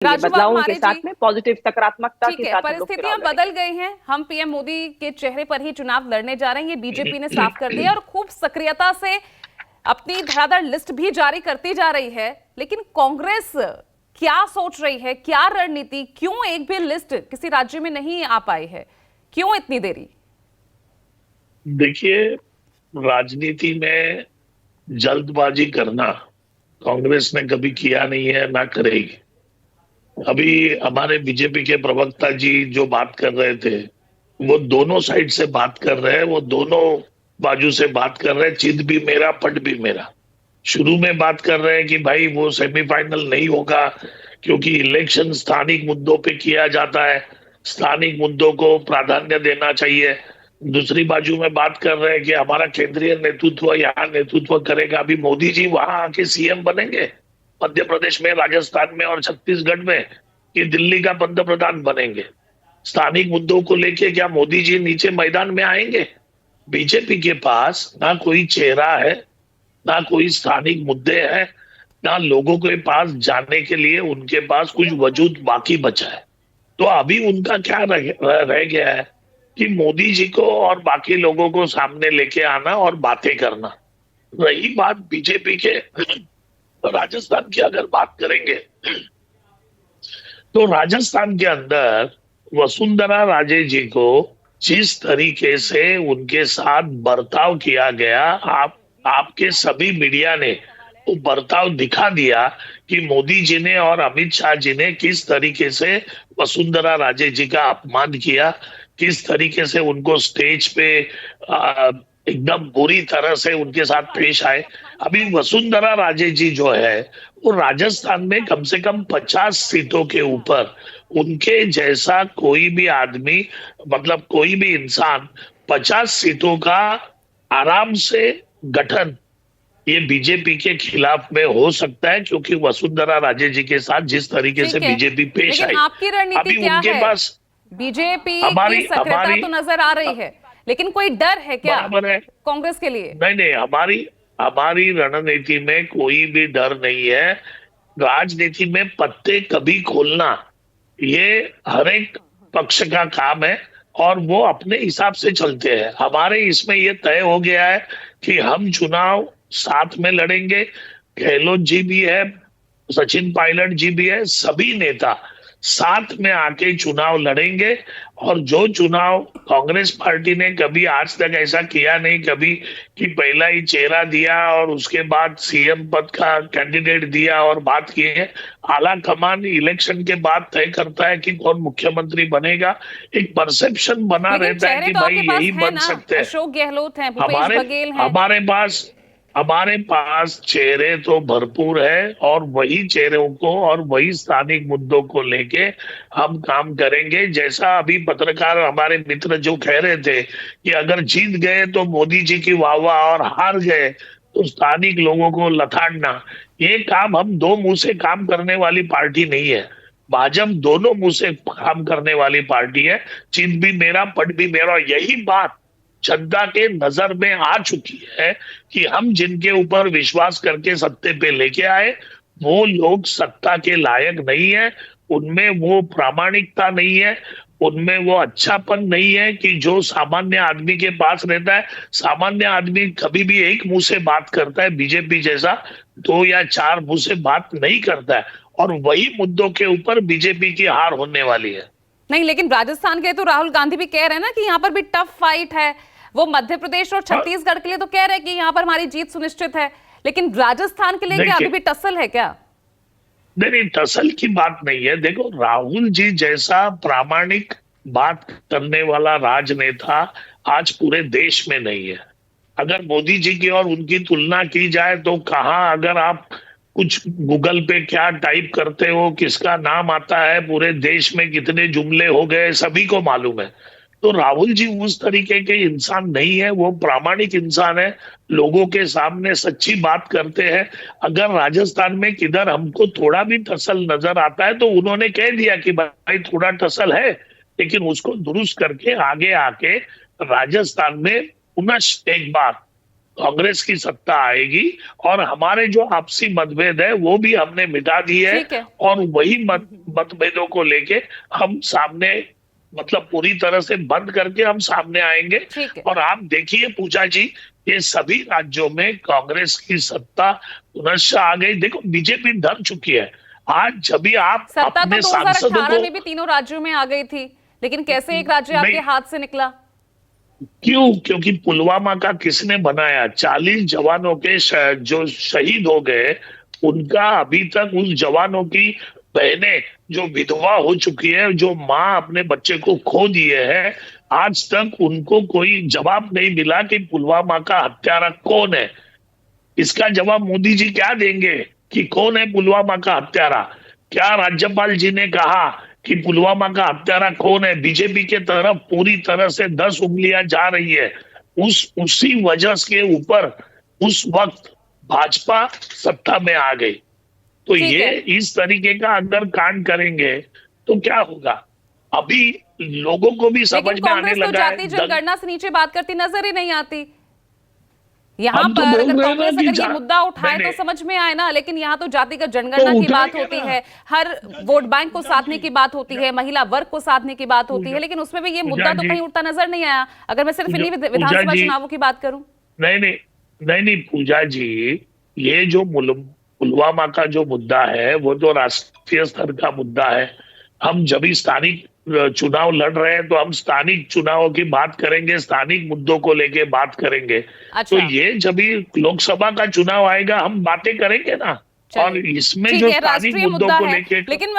बदलावों के हमारे साथ जी में पॉजिटिव सकारात्मकता ठीक के है, साथ हम लोग चुनाव परिस्थितियां लड़ेंगे। बदल गई हैं। हम पीएम मोदी के चेहरे पर ही चुनाव लड़ने जा रहे हैं, ये बीजेपी ने साफ कर दिया और खूब सक्रियता से अपनी धड़ाधड़ लिस्ट भी जारी करती जा रही है। लेकिन कांग्रेस क्या सोच रही है, क्या रणनीति, क्यों एक भी लिस्ट किसी राज्य में नहीं आ पाई है, क्यों इतनी देरी? देखिए, राजनीति में जल्दबाजी करना कांग्रेस ने कभी किया नहीं है, ना करेगी। अभी हमारे बीजेपी के प्रवक्ता जी जो बात कर रहे थे, वो दोनों साइड से बात कर रहे हैं, वो दोनों बाजू से बात कर रहे हैं, चित भी मेरा पट भी मेरा। शुरू में बात कर रहे हैं कि भाई वो सेमीफाइनल नहीं होगा क्योंकि इलेक्शन स्थानिक मुद्दों पे किया जाता है, स्थानिक मुद्दों को प्राधान्य देना चाहिए। दूसरी बाजू में बात कर रहे हैं कि हमारा केंद्रीय नेतृत्व यहाँ नेतृत्व करेगा। अभी मोदी जी वहां आके सीएम बनेंगे मध्य प्रदेश में, राजस्थान में और छत्तीसगढ़ में, कि दिल्ली का पंतप्रधान बनेंगे? स्थानिक मुद्दों को लेके क्या मोदी जी नीचे मैदान में आएंगे? बीजेपी के पास ना कोई चेहरा है, ना कोई स्थानिक मुद्दे हैं, ना लोगों के पास जाने के लिए उनके पास कुछ वजूद बाकी बचा है। तो अभी उनका क्या रह गया है कि मोदी जी को और बाकी लोगों को सामने लेके आना और बातें करना। रही बात बीजेपी के राजस्थान की, अगर बात करेंगे तो राजस्थान के अंदर वसुंधरा राजे जी को जिस तरीके से उनके साथ बर्ताव किया गया, आपके सभी मीडिया ने वो बर्ताव दिखा दिया कि मोदी जी ने और अमित शाह जी ने किस तरीके से वसुंधरा राजे जी का अपमान किया, किस तरीके से उनको स्टेज पे एकदम बुरी तरह से उनके साथ पेश आए। अभी वसुंधरा राजे जी जो है वो राजस्थान में कम से कम 50 सीटों के ऊपर, उनके जैसा कोई भी आदमी, मतलब कोई भी इंसान 50 सीटों का आराम से गठन ये बीजेपी के खिलाफ में हो सकता है, क्योंकि वसुंधरा राजे जी के साथ जिस तरीके से ठीक है, बीजेपी पेश लेकिन आई। आपकी रणनीति अभी क्या उनके है? पास बीजेपी की हमारी सक्रियता हमारी तो नजर आ रही है, लेकिन कोई डर है क्या बराबर है। कांग्रेस के लिए? नहीं नहीं, हमारी हमारी रणनीति में कोई भी डर नहीं है। राजनीति में पत्ते कभी खोलना ये हर एक पक्ष का काम है और वो अपने हिसाब से चलते हैं। हमारे इसमें ये तय हो गया है कि हम चुनाव साथ में लड़ेंगे। गहलोत जी भी है, सचिन पायलट जी भी है, सभी नेता साथ में आके चुनाव लड़ेंगे। और जो चुनाव कांग्रेस पार्टी ने कभी आज तक ऐसा किया नहीं, कभी कि पहला ही चेहरा दिया और उसके बाद सीएम पद का कैंडिडेट दिया और बात की है। आला कमान इलेक्शन के बाद तय करता है कि कौन मुख्यमंत्री बनेगा। एक परसेप्शन बना लेकिन रहता है चेहरे कि तो भाई आपके पास यही है बन ना, सकते हैं। अशोक गहलोत हैं, भूपेश हमारे बघेल हैं। हमारे पास चेहरे तो भरपूर है और वही चेहरों को और वही स्थानिक मुद्दों को लेके हम काम करेंगे। जैसा अभी पत्रकार हमारे मित्र जो कह रहे थे कि अगर जीत गए तो मोदी जी की वाह वाह और हार गए तो स्थानिक लोगों को लथाड़ना, ये काम हम दो मुंह से काम करने वाली पार्टी नहीं है। भाजपा दोनों मुंह से काम करने वाली पार्टी है। चित भी मेरा पट भी मेरा। यही बात जनता के नजर में आ चुकी है कि हम जिनके ऊपर विश्वास करके सत्ते पे लेके आए वो लोग सत्ता के लायक नहीं है। उनमें वो प्रामाणिकता नहीं है, उनमें वो अच्छापन नहीं है कि जो सामान्य आदमी के पास रहता है। सामान्य आदमी कभी भी एक मुंह से बात करता है, बीजेपी जैसा दो या चार मुंह से बात नहीं करता है। और वही मुद्दों के ऊपर बीजेपी की हार होने वाली है। नहीं, लेकिन राजस्थान के तो राहुल गांधी भी कह रहे हैं ना कि यहाँ पर भी टफ फाइट है। वो मध्य प्रदेश और छत्तीसगढ़ के लिए तो कह रहे हैं कि यहाँ पर हमारी जीत सुनिश्चित है, लेकिन राजस्थान के लिए क्या अभी भी टसल है क्या? नहीं, टसल की बात नहीं है। देखो, राहुल जी जैसा प्रामाणिक बात करने वाला राजनेता आज पूरे देश में नहीं है। अगर मोदी जी की और उनकी तुलना की जाए तो कहाँ, अगर आप कुछ गूगल पे क्या टाइप करते हो, किसका नाम आता है, पूरे देश में कितने जुमले हो गए सभी को मालूम है। तो राहुल जी उस तरीके के इंसान नहीं है, वो प्रामाणिक इंसान है, लोगों के सामने सच्ची बात करते हैं। अगर राजस्थान में किधर हमको थोड़ा भी टसल नजर आता है तो उन्होंने कह दिया कि भाई थोड़ा टसल है, लेकिन उसको दुरुस्त करके आगे आके राजस्थान में पुनः एक बार कांग्रेस की सत्ता आएगी और हमारे जो आपसी मतभेद है वो भी हमने मिटा दी है। ठीक है। और वही मतभेदों को लेके हम सामने, मतलब पूरी तरह से बंद करके हम सामने आएंगे। ठीक है। और आप देखिए पूजा जी, ये सभी राज्यों में कांग्रेस की सत्ता पुनश्च आ गई। देखो बीजेपी डर चुकी है। आज जब भी आप सत्ता तो अपने सांसदों 2018 को, में भी तीनों राज्यों में आ गई थी, लेकिन कैसे एक राज्य आपके नहीं, हाथ से निकला? क्यों? क्योंकि पुलवामा का किसने बनाया? 40 जवानों के जो शहीद हो गए, उनका अभी तक उस जवानों की बहनें जो विधवा हो चुकी है, जो माँ अपने बच्चे को खो दिए है, आज तक उनको कोई जवाब नहीं मिला कि पुलवामा का हत्यारा कौन है। इसका जवाब मोदी जी क्या देंगे कि कौन है पुलवामा का हत्यारा? क्या राज्यपाल जी ने कहा कि पुलवामा का हत्यारा कौन है? बीजेपी के तरफ पूरी तरह से 10 उंगलियां जा रही है। उसी वजह के ऊपर उस वक्त भाजपा सत्ता में आ गई। तो ठीक ये है। इस तरीके का अगर कांड करेंगे तो क्या होगा? अभी लोगों को भी समझ लेकिन में आने कांग्रेस तो लगा है। जाति जनगणना से नीचे बात करती नजर ही नहीं आती। यहाँ हम तो पर अगर बोल रहे हैं ना कांग्रेस कि अगर ये मुद्दा उठाए नहीं, तो समझ में आए ना, लेकिन यहाँ तो जातिगत तो जनगणना की बात उठाएंगे होती ना। है, हर वोट बैंक को साधने की बात होती है, महिला वर्ग को साधने की बात होती है, लेकिन उसमें भी ये मुद्दा तो जी, कहीं उठता नजर नहीं आया, अगर मैं सिर्फ इन्हीं पूजा विधानसभा जी, चुनावों की बात करूं। नहीं नहीं, नहीं नहीं पूजा जी, ये जो पुलवामा का जो मुद्दा है वो तो राष्ट्रीय स्तर का मुद्दा है। हम जब भी स्थानिक चुनाव लड़ रहे हैं तो हम स्थानिक चुनावों की बात करेंगे, स्थानिक मुद्दों को लेके बात करेंगे। तो अच्छा, ये जब भी लोकसभा का चुनाव आएगा हम बातें करेंगे ना। और चलिए इसमें ठीक जो है, स्थानिक राष्ट्रीय मुद्दों मुद्दा को है, लेके लेकिन मैं